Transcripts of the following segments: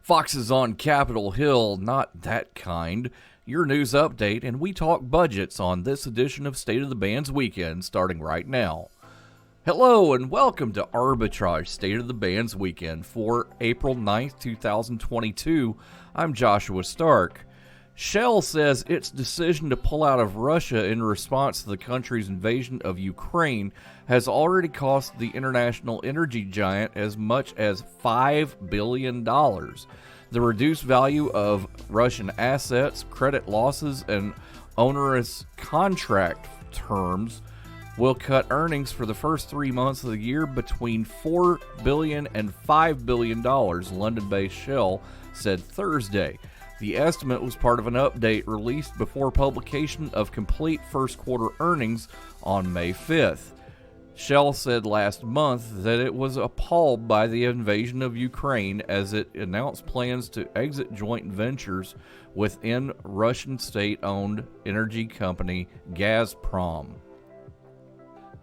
Fox is on Capitol Hill, not that kind. Your news update, and we talk budgets on this edition of State of the Bands Weekend, starting right now. Hello and welcome to Arbitrage State of the Bands Weekend for April 9th, 2022. I'm Joshua Stark. Shell says its decision to pull out of Russia in response to the country's invasion of Ukraine has already cost the international energy giant as much as $5 billion. The reduced value of Russian assets, credit losses, and onerous contract terms will cut earnings for the first 3 months of the year between $4 billion and $5 billion, London-based Shell said Thursday. The estimate was part of an update released before publication of complete first quarter earnings on May 5th. Shell said last month that it was appalled by the invasion of Ukraine as it announced plans to exit joint ventures within Russian state-owned energy company Gazprom.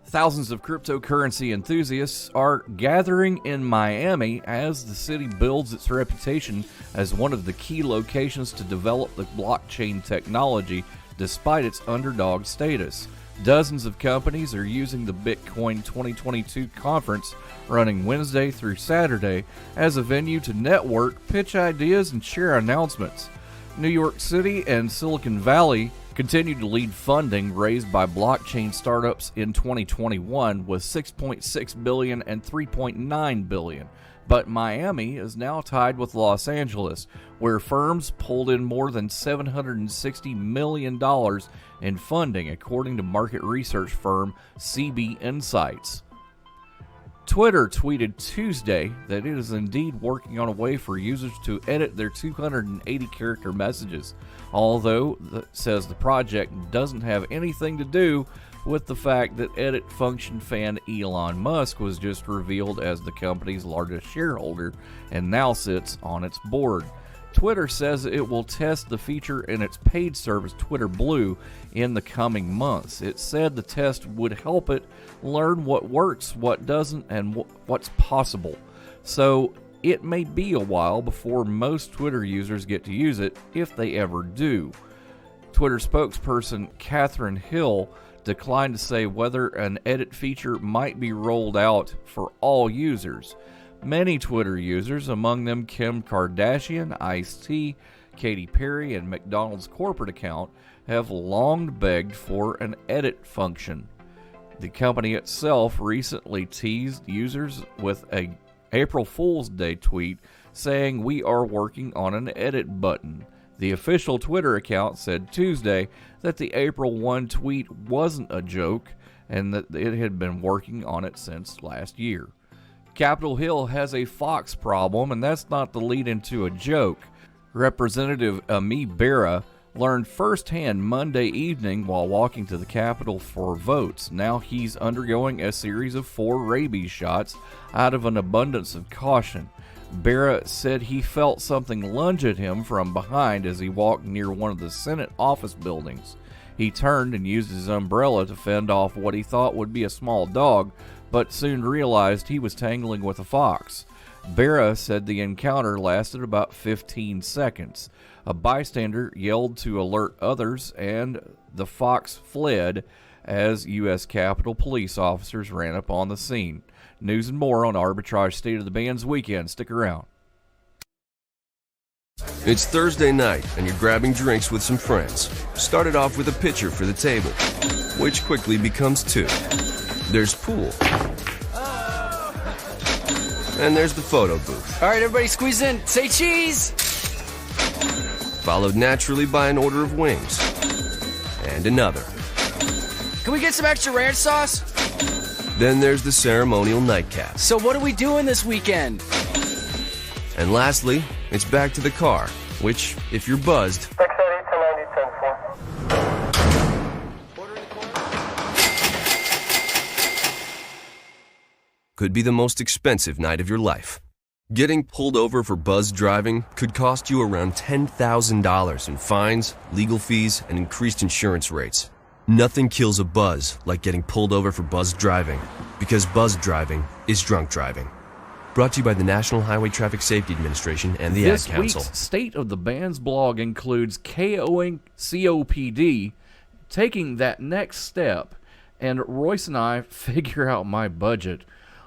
Thousands of cryptocurrency enthusiasts are gathering in Miami as the city builds its reputation as one of the key locations to develop the blockchain technology despite its underdog status. Dozens of companies are using the Bitcoin 2022 conference running Wednesday through Saturday as a venue to network, pitch ideas, and share announcements. New York City and Silicon Valley continue to lead funding raised by blockchain startups in 2021 with $6.6 billion and $3.9 billion. But Miami is now tied with Los Angeles, where firms pulled in more than $760 million in funding, according to market research firm CB Insights. Twitter tweeted Tuesday that it is indeed working on a way for users to edit their 280-character messages, although, says the project, doesn't have anything to do with the fact that edit function fan Elon Musk was just revealed as the company's largest shareholder and now sits on its board. Twitter says it will test the feature in its paid service Twitter Blue in the coming months. It said the test would help it learn what works, what doesn't, and what's possible. So it may be a while before most Twitter users get to use it, if they ever do. Twitter spokesperson Catherine Hill declined to say whether an edit feature might be rolled out for all users. Many Twitter users, among them Kim Kardashian, Ice-T, Katy Perry, and McDonald's corporate account, have long begged for an edit function. The company itself recently teased users with a April Fool's Day tweet saying, "We are working on an edit button." The official Twitter account said Tuesday that the April 1 tweet wasn't a joke and that it had been working on it since last year. Capitol Hill has a Fox problem, and that's not the lead into a joke. Representative Ami Bera learned firsthand Monday evening while walking to the Capitol for votes. Now he's undergoing a series of 4 rabies shots out of an abundance of caution. Bera said he felt something lunge at him from behind as he walked near one of the Senate office buildings. He turned and used his umbrella to fend off what he thought would be a small dog, but soon realized he was tangling with a fox. Bera said the encounter lasted about 15 seconds. A bystander yelled to alert others, and the fox fled as U.S. Capitol police officers ran up on the scene. News and more on Arbitrage State of the Bands Weekend. Stick around. It's Thursday night, and you're grabbing drinks with some friends. Started off with a pitcher for the table, which quickly becomes 2. There's pool. And there's the photo booth. All right, everybody squeeze in. Say cheese! Followed naturally by an order of wings. And another. Can we get some extra ranch sauce? Then there's the ceremonial nightcap. So what are we doing this weekend? And lastly, it's back to the car, which, if you're buzzed, could be the most expensive night of your life. Getting pulled over for buzz driving could cost you around $10,000 in fines, legal fees, and increased insurance rates. Nothing kills a buzz like getting pulled over for buzz driving, because buzz driving is drunk driving. Brought to you by the National Highway Traffic Safety Administration and the This Ad Council. week's State of the Bands blog includes KOing COPD, taking that next step, and Royce and I figure out my budget.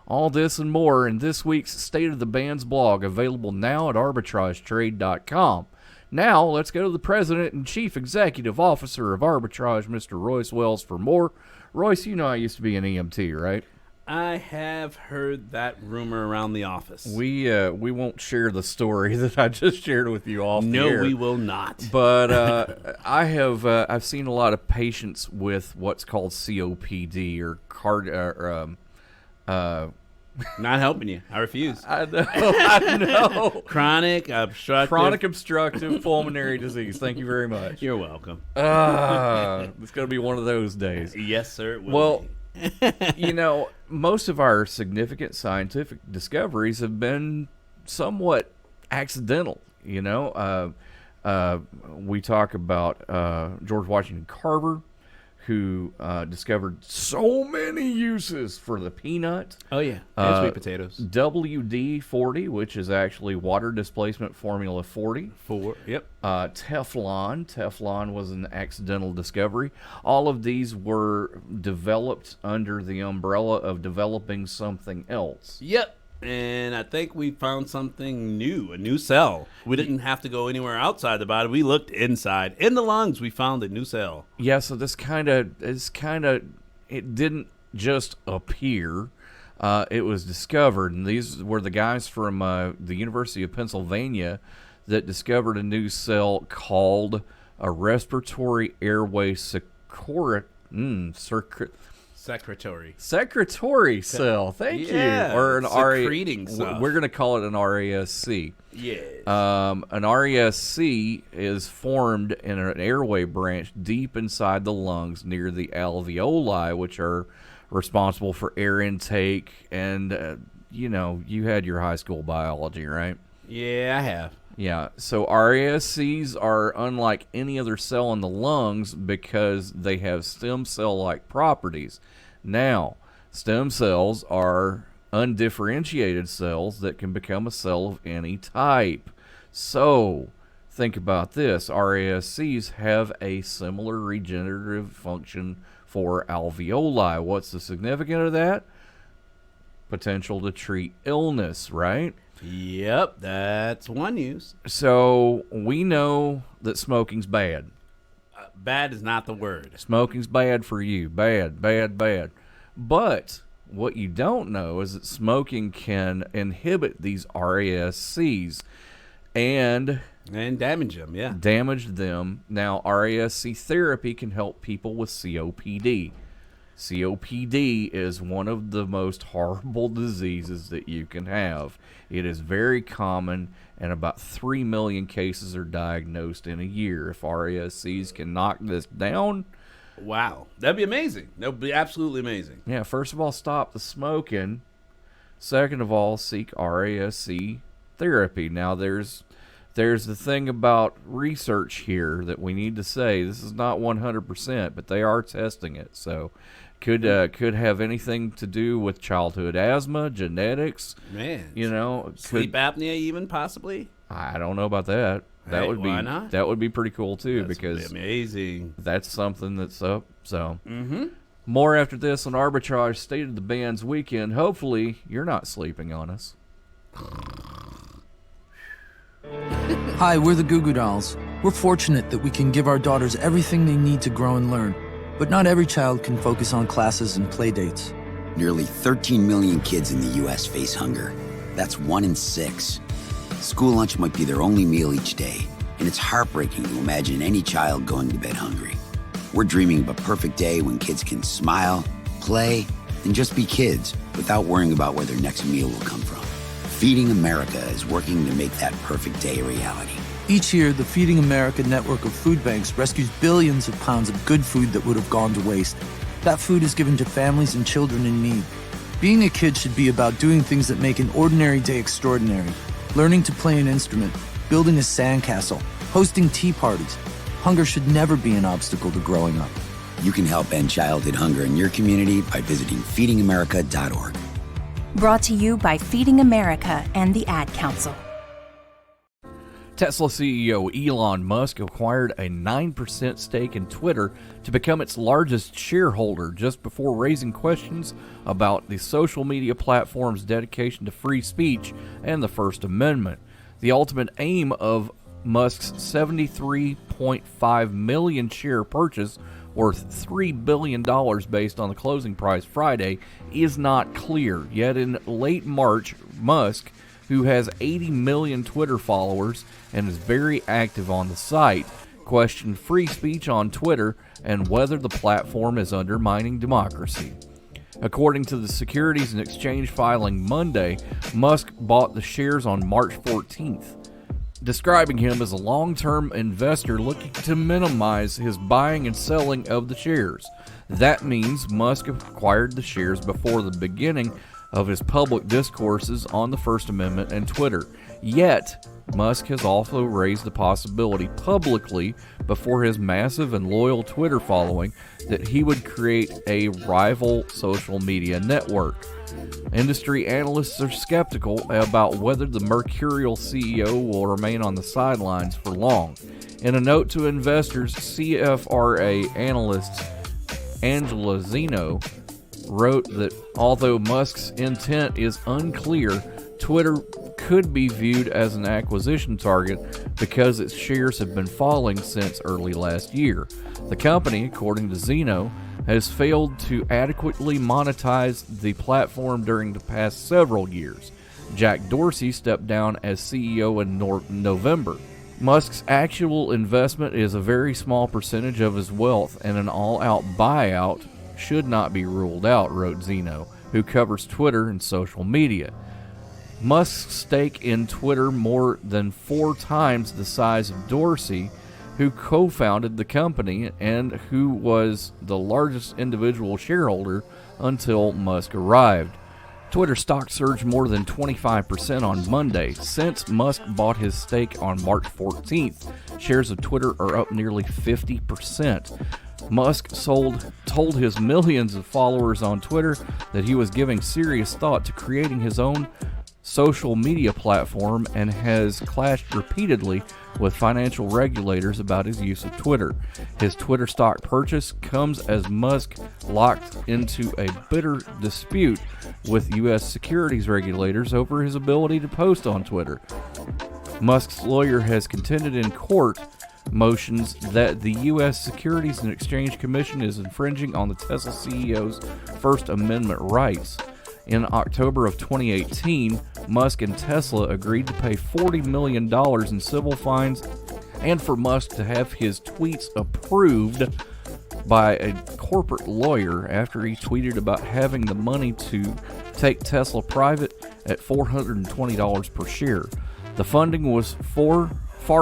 All this and more in this week's State of the Bands blog, available now at arbitragetrade.com. Now, let's go to the President and Chief Executive Officer of Arbitrage, Mr. Royce Wells, for more. Royce, you know I used to be an EMT, right? I have heard that rumor around the office. We won't share the story that I just shared with you off the No, air. we will not. But I've seen a lot of patients with what's called COPD or Not helping you. I refuse. I know. Chronic obstructive pulmonary disease. Thank you very much. You're welcome. It's going to be one of those days. Yes, sir. It will Well, be. most of our significant scientific discoveries have been somewhat accidental. We talk about George Washington Carver, who discovered so many uses for the peanut. Oh, yeah. And sweet potatoes. WD-40, which is actually water displacement formula 40. Yep. Teflon. Teflon was an accidental discovery. All of these were developed under the umbrella of developing something else. Yep. And I think we found something new, a new cell. We didn't have to go anywhere outside the body. We looked inside. In the lungs, we found a new cell. Yeah, so it didn't just appear. It was discovered, and these were the guys from the University of Pennsylvania that discovered a new cell called a respiratory airway secretory cell. Thank you. Or an secreting stuff. We're going to call it an RASC. Yes. An RASC is formed in an airway branch deep inside the lungs near the alveoli, which are responsible for air intake. And, you had your high school biology, right? Yeah, I have. Yeah, so RASCs are unlike any other cell in the lungs because they have stem cell-like properties. Now, stem cells are undifferentiated cells that can become a cell of any type. So, think about this. RASCs have a similar regenerative function for alveoli. What's the significance of that? Potential to treat illness, right? Yep, that's one use. So we know that smoking's bad. Bad is not the word. Smoking's bad for you. Bad, bad, bad. But what you don't know is that smoking can inhibit these RASCs and damage them, yeah. Damage them. Now, RASC therapy can help people with COPD. COPD is one of the most horrible diseases that you can have. It is very common, and about 3 million cases are diagnosed in a year. If RASCs can knock this down... Wow. That'd be amazing. That would be absolutely amazing. Yeah, first of all, stop the smoking. Second of all, seek RASC therapy. Now, there's the thing about research here that we need to say. This is not 100%, but they are testing it. So... Could have anything to do with childhood asthma, genetics. Man, sleep apnea, even possibly. I don't know about that. That would be why not? That would be pretty cool too, That's because amazing. That's something that's up. So more after this on Arbitrage State of the Bands Weekend. Hopefully, you're not sleeping on us. Hi, we're the Goo Goo Dolls. We're fortunate that we can give our daughters everything they need to grow and learn. But not every child can focus on classes and play dates. Nearly 13 million kids in the U.S. face hunger. That's 1 in 6. School lunch might be their only meal each day, and it's heartbreaking to imagine any child going to bed hungry. We're dreaming of a perfect day when kids can smile, play, and just be kids without worrying about where their next meal will come from. Feeding America is working to make that perfect day a reality. Each year, the Feeding America network of food banks rescues billions of pounds of good food that would have gone to waste. That food is given to families and children in need. Being a kid should be about doing things that make an ordinary day extraordinary. Learning to play an instrument, building a sandcastle, hosting tea parties. Hunger should never be an obstacle to growing up. You can help end childhood hunger in your community by visiting feedingamerica.org. Brought to you by Feeding America and the Ad Council. Tesla CEO Elon Musk acquired a 9% stake in Twitter to become its largest shareholder just before raising questions about the social media platform's dedication to free speech and the First Amendment. The ultimate aim of Musk's 73.5 million share purchase, worth $3 billion based on the closing price Friday, is not clear. Yet in late March, Musk, who has 80 million Twitter followers and is very active on the site, questioned free speech on Twitter and whether the platform is undermining democracy. According to the Securities and Exchange filing Monday, Musk bought the shares on March 14th, describing him as a long-term investor looking to minimize his buying and selling of the shares. That means Musk acquired the shares before the beginning of his public discourses on the First Amendment and Twitter. Yet, Musk has also raised the possibility publicly before his massive and loyal Twitter following that he would create a rival social media network. Industry analysts are skeptical about whether the mercurial CEO will remain on the sidelines for long. In a note to investors, CFRA analyst Angela Zeno wrote that although Musk's intent is unclear, Twitter could be viewed as an acquisition target because its shares have been falling since early last year. The company, according to Zeno, has failed to adequately monetize the platform during the past several years. Jack Dorsey stepped down as CEO in November. Musk's actual investment is a very small percentage of his wealth, and an all-out buyout should not be ruled out, wrote Zeno, who covers Twitter and social media. Musk's stake in Twitter more than 4 times the size of Dorsey, who co-founded the company and who was the largest individual shareholder until Musk arrived. Twitter stock surged more than 25% on Monday. Since Musk bought his stake on March 14th, shares of Twitter are up nearly 50%. Musk told his millions of followers on Twitter that he was giving serious thought to creating his own social media platform and has clashed repeatedly with financial regulators about his use of Twitter. His Twitter stock purchase comes as Musk locked into a bitter dispute with U.S. securities regulators over his ability to post on Twitter. Musk's lawyer has contended in court motions that the U.S. Securities and Exchange Commission is infringing on the Tesla CEO's First Amendment rights. In October of 2018, Musk and Tesla agreed to pay $40 million in civil fines and for Musk to have his tweets approved by a corporate lawyer after he tweeted about having the money to take Tesla private at $420 per share. The funding was far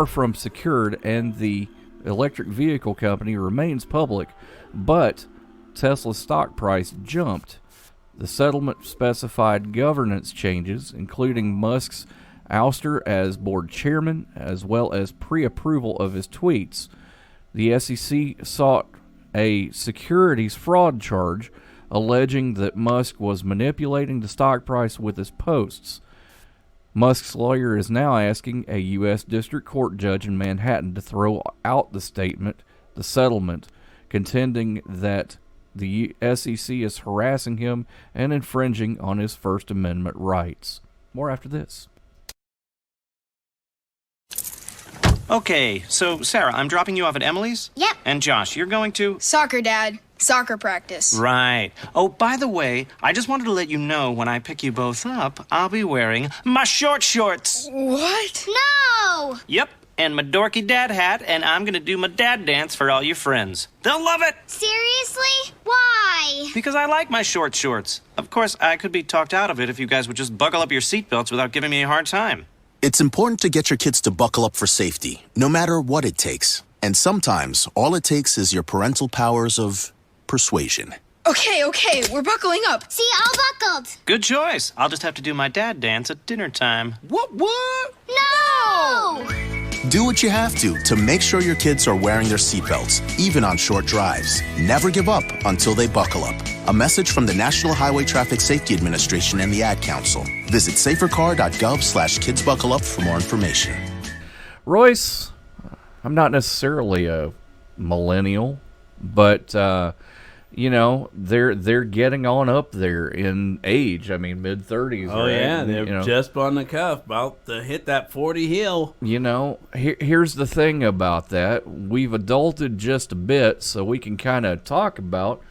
from secured, and the electric vehicle company remains public, but Tesla's stock price jumped. The settlement specified governance changes, including Musk's ouster as board chairman, as well as pre-approval of his tweets. The SEC sought a securities fraud charge, alleging that Musk was manipulating the stock price with his posts. Musk's lawyer is now asking a U.S. District Court judge in Manhattan to throw out the settlement, contending that the SEC is harassing him and infringing on his First Amendment rights. More after this. Okay, so Sarah, I'm dropping you off at Emily's? Yep. And Josh, you're going to? Soccer, Dad. Soccer practice. Right. Oh, by the way, I just wanted to let you know when I pick you both up, I'll be wearing my short shorts. What? No! Yep, and my dorky dad hat, and I'm gonna do my dad dance for all your friends. They'll love it! Seriously? Why? Because I like my short shorts. Of course, I could be talked out of it if you guys would just buckle up your seatbelts without giving me a hard time. It's important to get your kids to buckle up for safety, no matter what it takes. And sometimes, all it takes is your parental powers of persuasion. Okay, we're buckling up. See, all buckled. Good choice. I'll just have to do my dad dance at dinner time. What? No! Do what you have to make sure your kids are wearing their seatbelts, even on short drives. Never give up until they buckle up. A message from the National Highway Traffic Safety Administration and the Ad Council. Visit safercar.gov/kidsbuckleup for more information. Royce, I'm not necessarily a millennial, but they're getting on up there in age. I mean, mid-30s. Oh, right? yeah, they're just on the cuff, about to hit that 40 hill. Here's the thing about that. We've adulted just a bit, so we can kind of talk about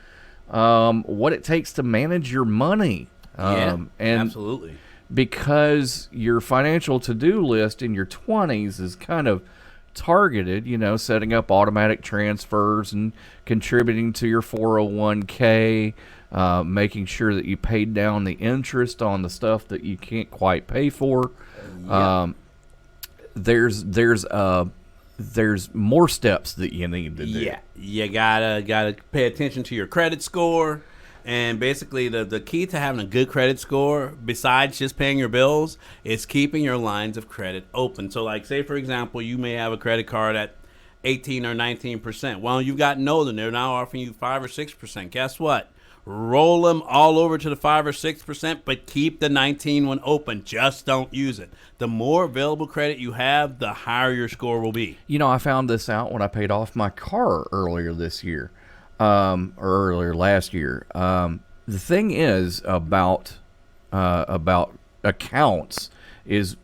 what it takes to manage your money. And absolutely. Because your financial to-do list in your 20s is kind of targeted, setting up automatic transfers and contributing to your 401k, making sure that you paid down the interest on the stuff that you can't quite pay for. There's more steps that you need to do. Yeah, you gotta pay attention to your credit score. And basically, the key to having a good credit score, besides just paying your bills, is keeping your lines of credit open. So, like, say, for example, you may have a credit card at 18 or 19%. Well, you've gotten older, and they're now offering you 5 or 6%. Guess what? Roll them all over to the 5 or 6%, but keep the 19 one open. Just don't use it. The more available credit you have, the higher your score will be. I found this out when I paid off my car earlier this year. Or earlier last year. The thing is about accounts is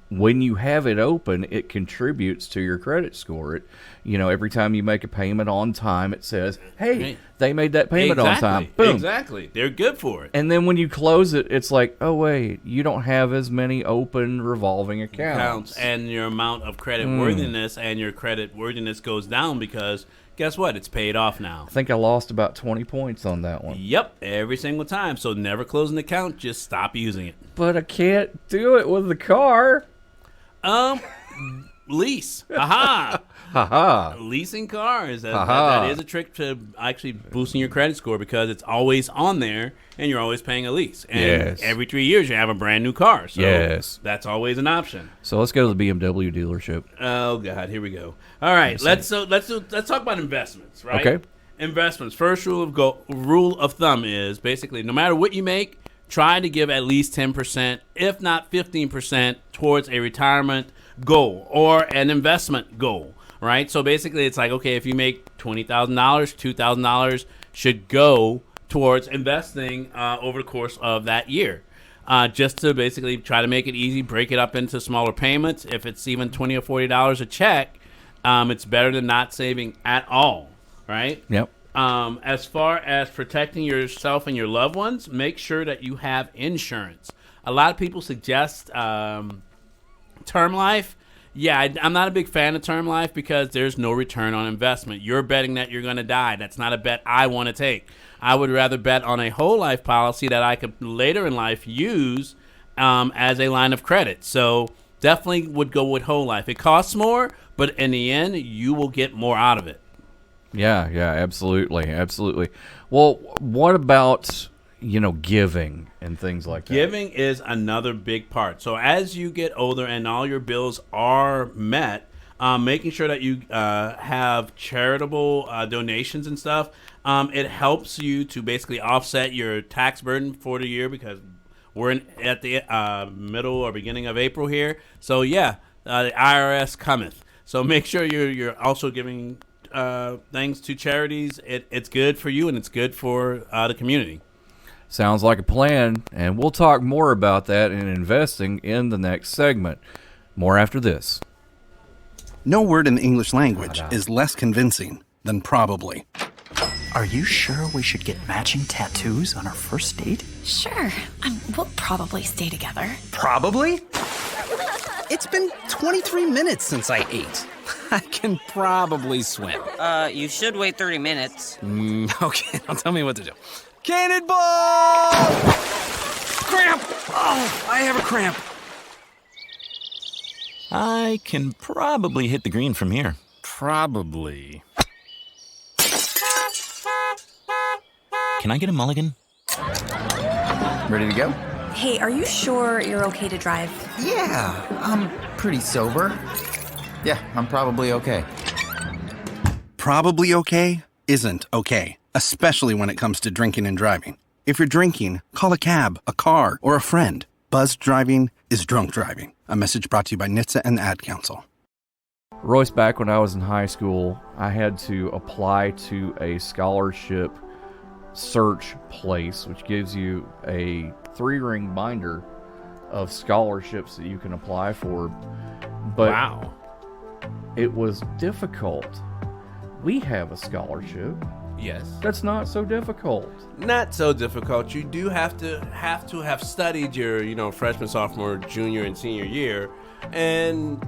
when you have it open, it contributes to your credit score. It, every time you make a payment on time, it says, "Hey, they made that payment on time." Boom. Exactly. They're good for it. And then when you close it, it's like, "Oh wait, you don't have as many open revolving accounts." And your amount of credit worthiness and your credit worthiness goes down because guess what? It's paid off now. I think I lost about 20 points on that one. Yep, every single time. So never close an account. Just stop using it. But I can't do it with the car. Lease. Aha. Haha. Leasing cars. That is a trick to actually boosting your credit score because it's always on there and you're always paying a lease. And every 3 years you have a brand new car. So that's always an option. So let's go to the BMW dealership. Oh God, here we go. All right, let's talk about investments, right? Okay. Investments. First rule of thumb is basically no matter what you make, try to give at least 10%, if not 15%, towards a retirement goal or an investment goal. Right, so basically it's like, okay, if you make $20,000, $2,000 should go towards investing over the course of that year. Just to basically try to make it easy, break it up into smaller payments. If it's even $20 or $40 a check, it's better than not saving at all, right? Yep. As far as protecting yourself and your loved ones, make sure that you have insurance. A lot of people suggest term life. Yeah, I'm not a big fan of term life because there's no return on investment. You're betting that you're going to die. That's not a bet I want to take. I would rather bet on a whole life policy that I could later in life use as a line of credit. So definitely would go with whole life. It costs more, but in the end, you will get more out of it. Yeah, absolutely. Well, what about giving and things like that? Giving is another big part. So as you get older and all your bills are met, making sure that you have charitable donations and stuff, it helps you to basically offset your tax burden for the year because we're at the middle or beginning of April here. So the IRS cometh. So make sure you're also giving things to charities. It's good for you and it's good for the community. Sounds like a plan, and we'll talk more about that in investing in the next segment. More after this. No word in the English language is less convincing than probably. Are you sure we should get matching tattoos on our first date? Sure. We'll probably stay together. Probably? It's been 23 minutes since I ate. I can probably swim. You should wait 30 minutes. Okay, now tell me what to do. Cannonball! Cramp! Oh, I have a cramp. I can probably hit the green from here. Probably. Can I get a mulligan? Ready to go? Hey, are you sure you're okay to drive? Yeah, I'm pretty sober. Yeah, I'm probably okay. Probably okay isn't okay, especially when it comes to drinking and driving. If you're drinking, call a cab, a car, or a friend. Buzzed driving is drunk driving. A message brought to you by NHTSA and the Ad Council. Royce, back when I was in high school, I had to apply to a scholarship search place, which gives you a 3-ring binder of scholarships that you can apply for. But wow. It was difficult. We have a scholarship. Yes. That's not so difficult. Not so difficult. You do have to have studied your, freshman, sophomore, junior, and senior year, and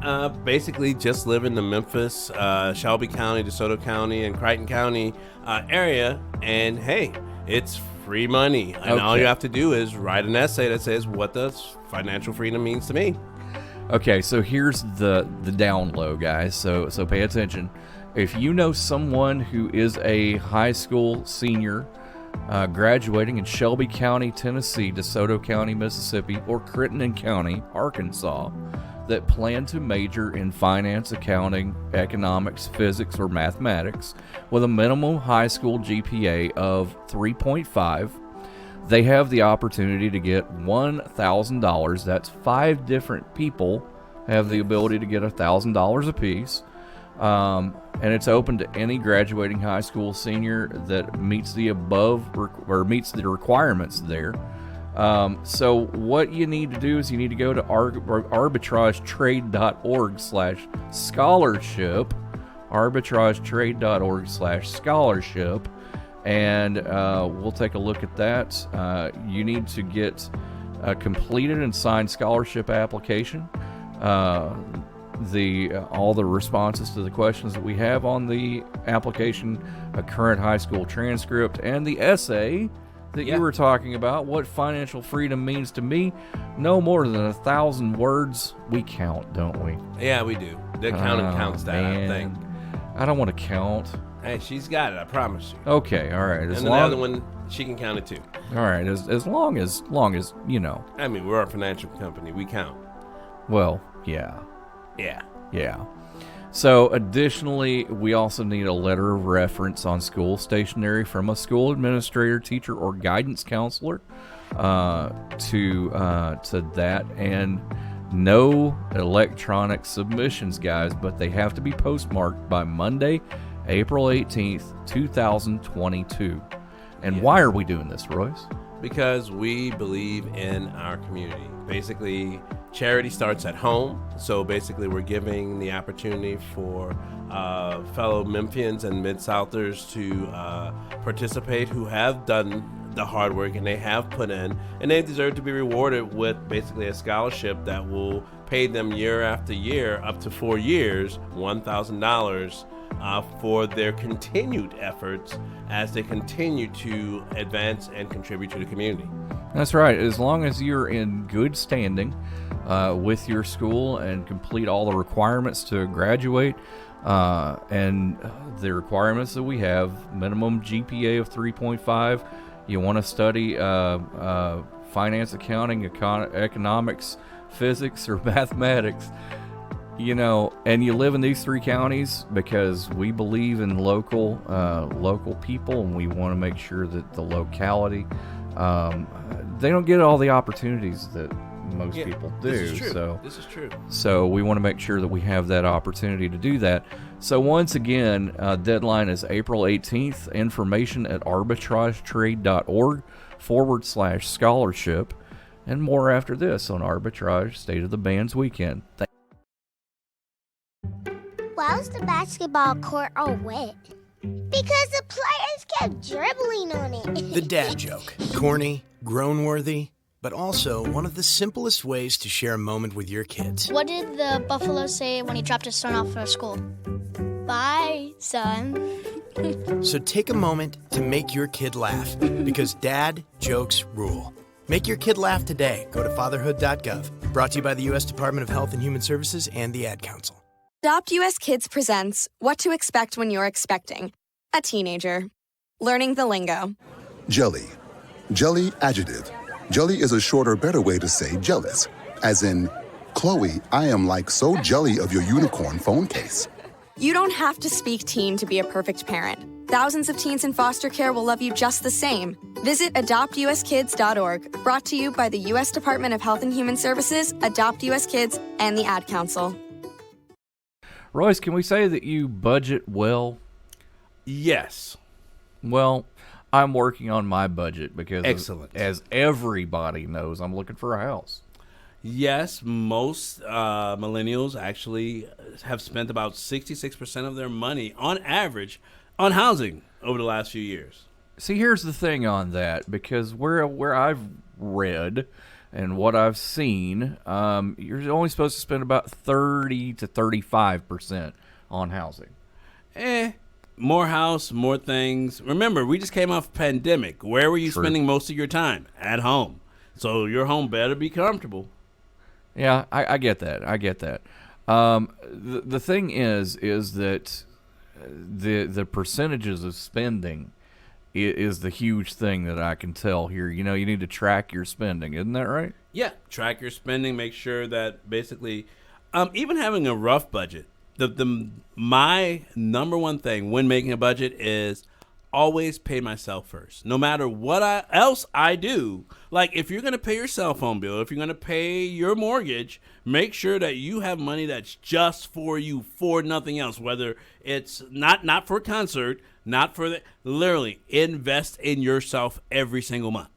basically just live in the Memphis, Shelby County, DeSoto County, and Crichton County area. And hey, it's free money, and all you have to do is write an essay that says what does financial freedom means to me. Okay, so here's the down low, guys. So pay attention. If you know someone who is a high school senior graduating in Shelby County, Tennessee, DeSoto County, Mississippi, or Crittenden County, Arkansas, that plan to major in finance, accounting, economics, physics, or mathematics with a minimum high school GPA of 3.5, they have the opportunity to get $1,000. That's 5 different people have the ability to get $1,000 apiece. And it's open to any graduating high school senior that meets the meets the requirements there. So what you need to do is you need to go to arbitragetrade.org/scholarship, arbitragetrade.org/scholarship, and we'll take a look at that. You need to get a completed and signed scholarship application. All the responses to the questions that we have on the application, a current high school transcript, and the essay that you were talking about, what financial freedom means to me. No more than 1,000 words. We count, don't we? Yeah, we do. The counting counts that, I think. I don't want to count. Hey, she's got it, I promise you. Okay, all right. And the other one, she can count it too. All right, as long as you know. I mean, we're a financial company. We count. Well, yeah. Yeah. So, additionally, we also need a letter of reference on school stationery from a school administrator, teacher, or guidance counselor to that, and no electronic submissions, guys, but they have to be postmarked by Monday, April 18th, 2022. And why are we doing this, Royce? Because we believe in our community. Basically, charity starts at home. So basically, we're giving the opportunity for fellow Memphians and Mid-Southers to participate who have done the hard work and they have put in, and they deserve to be rewarded with basically a scholarship that will pay them year after year, up to 4 years, $1,000 for their continued efforts as they continue to advance and contribute to the community. That's right. As long as you're in good standing with your school and complete all the requirements to graduate, and the requirements that we have, minimum GPA of 3.5, you want to study finance, accounting, economics, physics, or mathematics, and you live in these 3 counties, because we believe in local people, and we want to make sure that the locality, they don't get all the opportunities that most people do. This is true. This is true. So we want to make sure that we have that opportunity to do that. So once again, deadline is April 18th. Information at arbitragetrade.org/scholarship, and more after this on Arbitrage State of the Bands Weekend. Why was the basketball court all wet? Because the players kept dribbling on it. The dad joke. Corny, groan-worthy, but also one of the simplest ways to share a moment with your kids. What did the buffalo say when he dropped his son off for school? Bye, son. So take a moment to make your kid laugh, because dad jokes rule. Make your kid laugh today. Go to fatherhood.gov. Brought to you by the U.S. Department of Health and Human Services and the Ad Council. Adopt US Kids presents What to Expect When You're Expecting a Teenager. Learning the lingo. Jelly. Jelly adjective. Jelly is a shorter, better way to say jealous, as in Chloe, I am like so jelly of your unicorn phone case. You don't have to speak teen to be a perfect parent. Thousands of teens in foster care will love you just the same. Visit adoptuskids.org, brought to you by the U.S. Department of Health and Human Services, Adopt U.S. Kids, and the Ad Council. Royce, can we say that you budget well? Yes. Well, I'm working on my budget because, Excellent. As everybody knows, I'm looking for a house. Yes, most millennials actually have spent about 66% of their money on average on housing over the last few years. See, here's the thing on that, because where I've read and what I've seen, you're only supposed to spend about 30 to 35% on housing. More house, more things. Remember, we just came off a pandemic. Where were you spending most of your time? At home. So your home better be comfortable. Yeah, I get that. The thing is that the percentages of spending is the huge thing that I can tell here. You know, you need to track your spending. Isn't that right? Yeah, track your spending. Make sure that basically, even having a rough budget, my number one thing when making a budget is always pay myself first. No matter what else I do, like if you're going to pay your cell phone bill, if you're going to pay your mortgage, make sure that you have money that's just for you, for nothing else, whether it's not for a concert, not for literally invest in yourself every single month.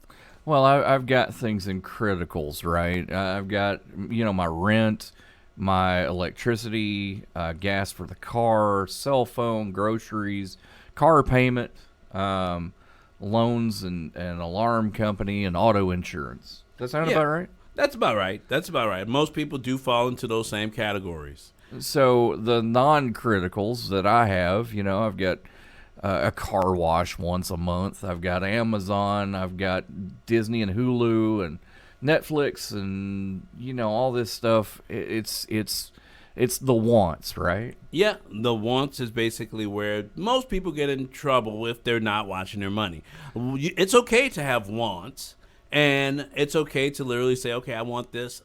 Well, I've got things in criticals, right? I've got, my rent, my electricity, gas for the car, cell phone, groceries, car payment, loans and alarm company and auto insurance. Does that sound about right? That's about right. Most people do fall into those same categories. So the non-criticals that I have, I've got a car wash once a month. I've got Amazon. I've got Disney and Hulu and Netflix and, all this stuff. It's the wants, right? Yeah, the wants is basically where most people get in trouble if they're not watching their money. It's okay to have wants, and it's okay to literally say, okay, I want this,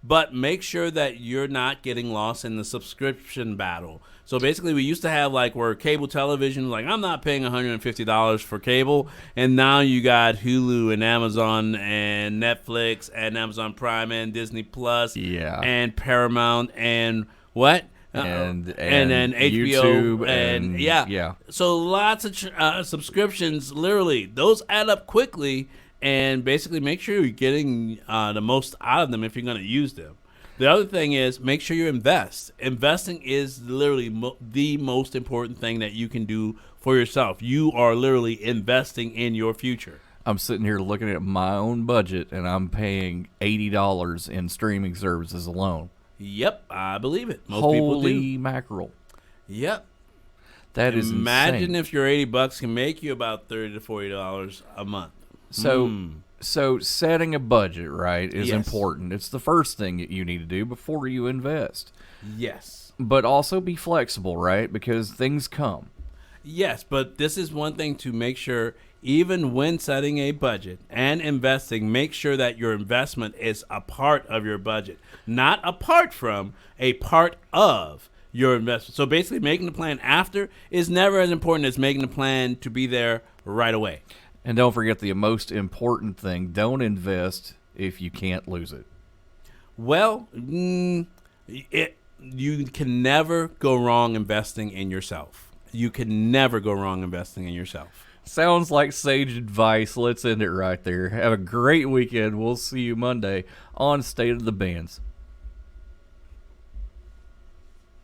but make sure that you're not getting lost in the subscription battle. So basically, we used to have where cable television, I'm not paying $150 for cable, and now you got Hulu and Amazon and Netflix and Amazon Prime and Disney Plus, and Paramount and what? And then HBO YouTube and yeah. So lots of subscriptions. Literally, those add up quickly, and basically make sure you're getting the most out of them if you're going to use them. The other thing is make sure you invest. Investing is literally the most important thing that you can do for yourself. You are literally investing in your future. I'm sitting here looking at my own budget, and I'm paying $80 in streaming services alone. Yep, I believe it. Most Holy people do. Mackerel. Yep. That is Imagine insane. if your $80 can make you about $30 to $40 a month. So setting a budget, right, is Yes. important. It's the first thing that you need to do before you invest. Yes. But also be flexible, right, because things come. Yes, but this is one thing to make sure, even when setting a budget and investing, make sure that your investment is a part of your budget, not apart from, a part of your investment. So basically, making the plan after is never as important as making the plan to be there right away. And don't forget the most important thing, don't invest if you can't lose it. Well, you can never go wrong investing in yourself. You can never go wrong investing in yourself. Sounds like sage advice. Let's end it right there. Have a great weekend. We'll see you Monday on State of the Bands.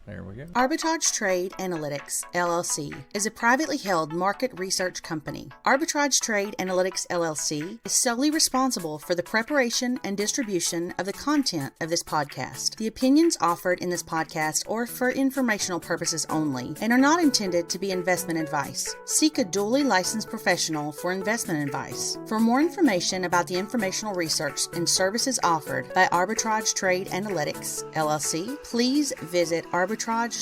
There we go. Arbitrage Trade Analytics, LLC, is a privately held market research company. Arbitrage Trade Analytics, LLC, is solely responsible for the preparation and distribution of the content of this podcast. The opinions offered in this podcast are for informational purposes only and are not intended to be investment advice. Seek a duly licensed professional for investment advice. For more information about the informational research and services offered by Arbitrage Trade Analytics, LLC, please visit Arbitrage Trade